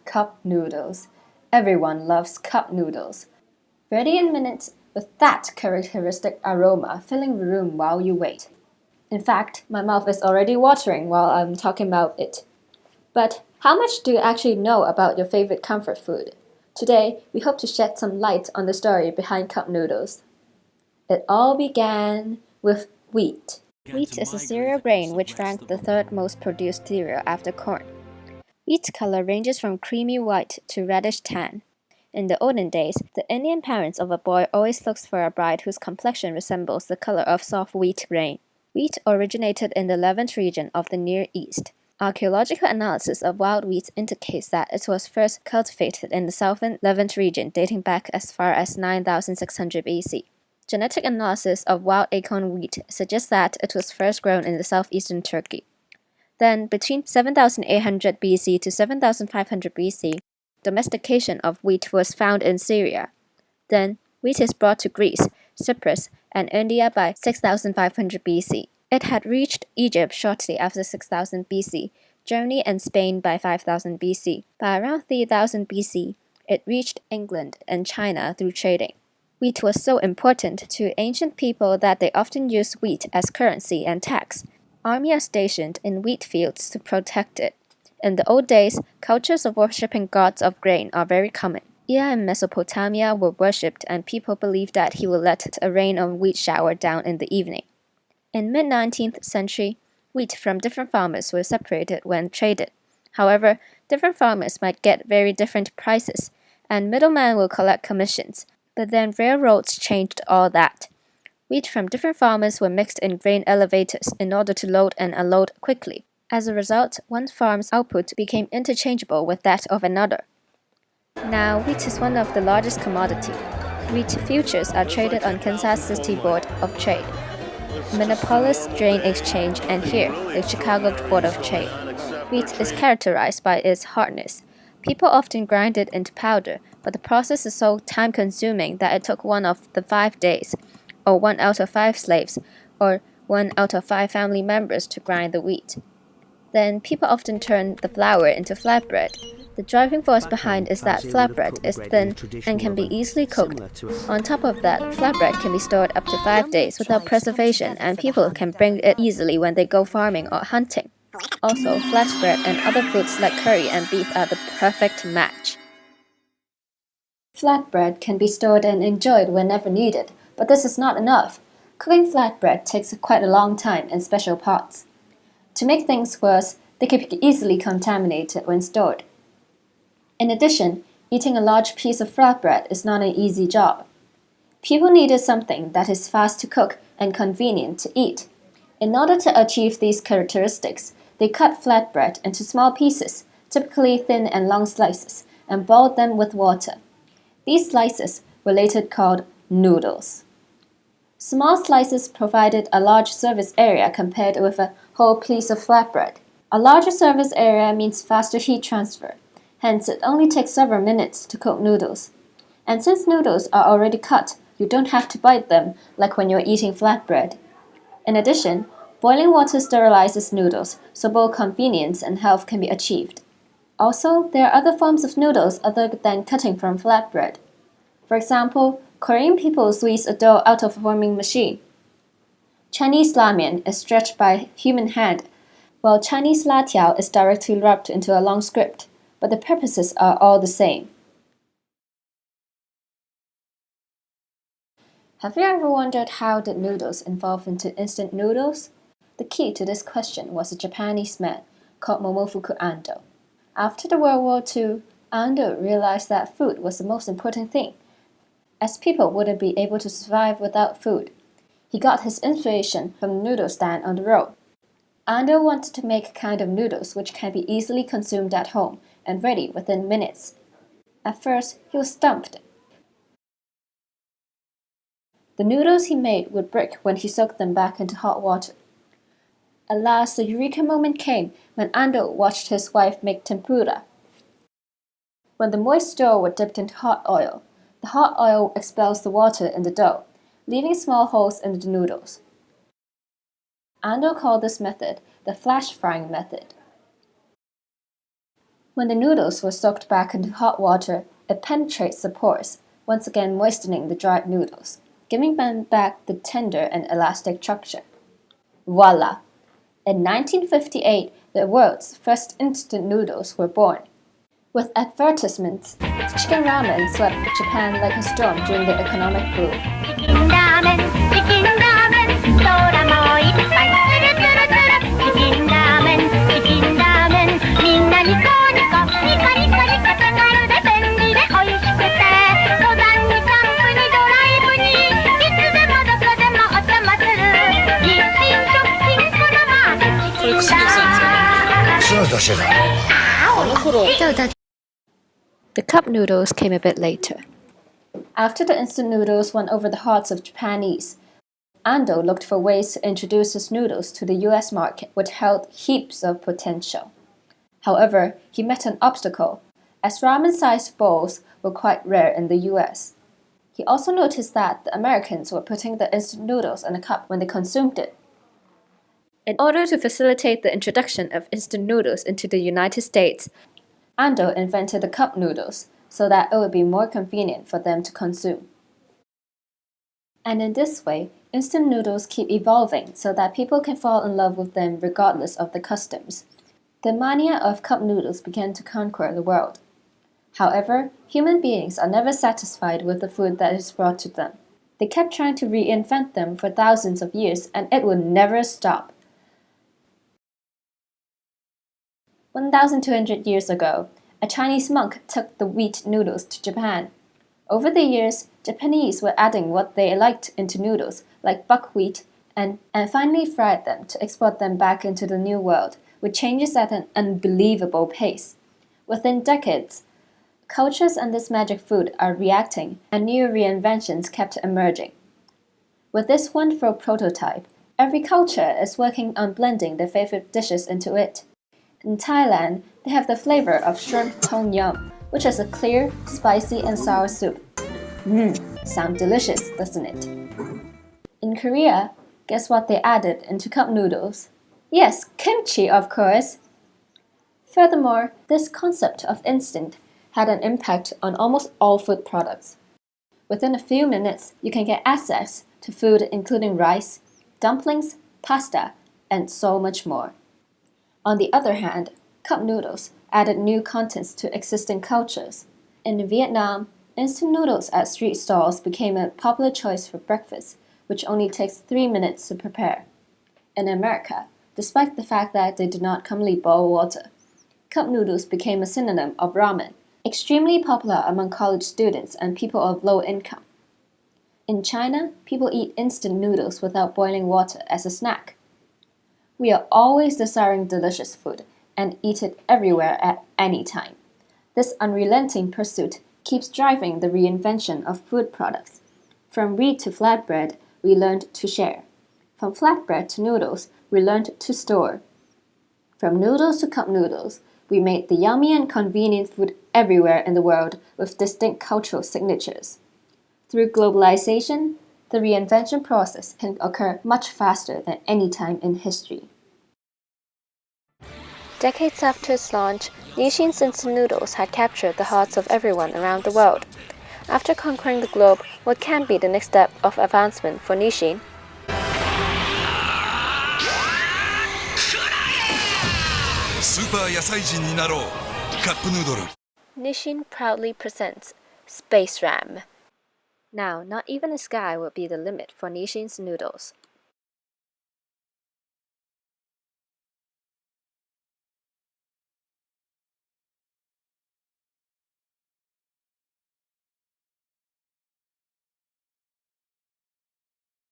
Cup noodles. Everyone loves cup noodles. Ready in minutes with that characteristic aroma filling the room while you wait. In fact, my mouth is already watering while I'm talking about it. But how much do you actually know about your favorite comfort food? Today, we hope to shed some light on the story behind cup noodles. It all began with wheat. Wheat is a cereal grain which ranked the third most produced cereal after corn. Wheat's color ranges from creamy white to reddish tan. In the olden days, the Indian parents of a boy always looks for a bride whose complexion resembles the color of soft wheat grain. Wheat originated in the Levant region of the Near East. Archaeological analysis of wild wheat indicates that it was first cultivated in the southern Levant region dating back as far as 9600 BC. Genetic analysis of wild acorn wheat suggests that it was first grown in the southeastern Turkey. Then, between 7800 BC to 7500 BC, domestication of wheat was found in Syria. Then, wheat is brought to Greece, Cyprus, and India by 6500 BC. It had reached Egypt shortly after 6000 BC, Germany and Spain by 5000 BC. By around 3000 BC, it reached England and China through trading. Wheat was so important to ancient people that they often used wheat as currency and tax. Armies are stationed in wheat fields to protect it. In the old days, cultures of worshipping gods of grain are very common. Ea in Mesopotamia were worshipped and people believed that he would let a rain of wheat shower down in the evening. In mid-19th century, wheat from different farmers was separated when traded. However, different farmers might get very different prices, and middlemen will collect commissions. But then railroads changed all that. Wheat from different farmers were mixed in grain elevators in order to load and unload quickly. As a result, one farm's output became interchangeable with that of another. Now, wheat is one of the largest commodities. Wheat futures are traded on Kansas City Board of Trade, Minneapolis Grain Exchange, and here, the Chicago Board of Trade. Wheat is characterized by its hardness. People often grind it into powder, but the process is so time-consuming that it took 1 of the 5 days, or 1 out of 5 slaves, or 1 out of 5 family members to grind the wheat. Then people often turn the flour into flatbread. The driving force behind is that flatbread is thin and can be easily cooked. On top of that, flatbread can be stored up to 5 days without preservation, and people can bring it easily when they go farming or hunting. Also, flatbread and other foods like curry and beef are the perfect match. Flatbread can be stored and enjoyed whenever needed, but this is not enough. Cooking flatbread takes quite a long time in special pots. To make things worse, they can be easily contaminated when stored. In addition, eating a large piece of flatbread is not an easy job. People needed something that is fast to cook and convenient to eat. In order to achieve these characteristics, they cut flatbread into small pieces, typically thin and long slices, and boiled them with water. These slices were later called noodles. Small slices provided a large surface area compared with a whole piece of flatbread. A larger surface area means faster heat transfer. Hence, it only takes several minutes to cook noodles. And since noodles are already cut, you don't have to bite them like when you're eating flatbread. In addition, boiling water sterilizes noodles, so both convenience and health can be achieved. Also, there are other forms of noodles other than cutting from flatbread. For example, Korean people squeeze a dough out of a warming machine. Chinese ramen is stretched by human hand, while Chinese latiao is directly rubbed into a long script, but the purposes are all the same. Have you ever wondered how did noodles evolve into instant noodles? The key to this question was a Japanese man called Momofuku Ando. After the World War II, Ando realized that food was the most important thing, as people wouldn't be able to survive without food. He got his inspiration from the noodle stand on the road. Ando wanted to make a kind of noodles which can be easily consumed at home and ready within minutes. At first, he was stumped. The noodles he made would break when he soaked them back into hot water. At last, the eureka moment came when Ando watched his wife make tempura. When the moist dough was dipped into hot oil, the hot oil expels the water in the dough, leaving small holes in the noodles. Ando called this method the flash frying method. When the noodles were soaked back into hot water, it penetrates the pores, once again moistening the dried noodles, giving them back the tender and elastic texture. Voila! In 1958, the world's first instant noodles were born. With advertisements, chicken ramen swept Japan like a storm during the economic boom. Chicken ramen, chicken ramen, 空もいっぱいつるつるつる。チキンラーメン、チキンラーメン、みんなニコニコ、ニカニカニカ手軽で便利で美味しくて、登山にキャンプにドライブに、いつでもどこでもお邪魔する。日清食品そのままチキンラーメン。The cup noodles came a bit later. After the instant noodles won over the hearts of Japanese, Ando looked for ways to introduce his noodles to the US market, which held heaps of potential. However, he met an obstacle, as ramen-sized bowls were quite rare in the US. He also noticed that the Americans were putting the instant noodles in a cup when they consumed it. In order to facilitate the introduction of instant noodles into the United States, Ando invented the cup noodles so that it would be more convenient for them to consume. And in this way, instant noodles keep evolving so that people can fall in love with them regardless of the customs. The mania of cup noodles began to conquer the world. However, human beings are never satisfied with the food that is brought to them. They kept trying to reinvent them for thousands of years, and it would never stop. 1,200 years ago, a Chinese monk took the wheat noodles to Japan. Over the years, Japanese were adding what they liked into noodles, like buckwheat, and finally fried them to export them back into the New World, with changes at an unbelievable pace. Within decades, cultures and this magic food are reacting, and new reinventions kept emerging. With this wonderful prototype, every culture is working on blending their favorite dishes into it. In Thailand, they have the flavor of shrimp tom yum, which is a clear, spicy and sour soup. Sounds delicious, doesn't it? In Korea, guess what they added into cup noodles? Yes, kimchi, of course! Furthermore, this concept of instant had an impact on almost all food products. Within a few minutes, you can get access to food including rice, dumplings, pasta, and so much more. On the other hand, cup noodles added new contents to existing cultures. In Vietnam, instant noodles at street stalls became a popular choice for breakfast, which only takes 3 minutes to prepare. In America, despite the fact that they do not commonly boil water, cup noodles became a synonym of ramen, extremely popular among college students and people of low income. In China, people eat instant noodles without boiling water as a snack. We are always desiring delicious food and eat it everywhere at any time. This unrelenting pursuit keeps driving the reinvention of food products. From wheat to flatbread, we learned to share. From flatbread to noodles, we learned to store. From noodles to cup noodles, we made the yummy and convenient food everywhere in the world with distinct cultural signatures. Through globalization, the reinvention process can occur much faster than any time in history. Decades after its launch, Nissin's instant noodles had captured the hearts of everyone around the world. After conquering the globe, what can be the next step of advancement for Nissin? Nissin proudly presents Space Ram. Now, not even the sky will be the limit for Nissin's noodles.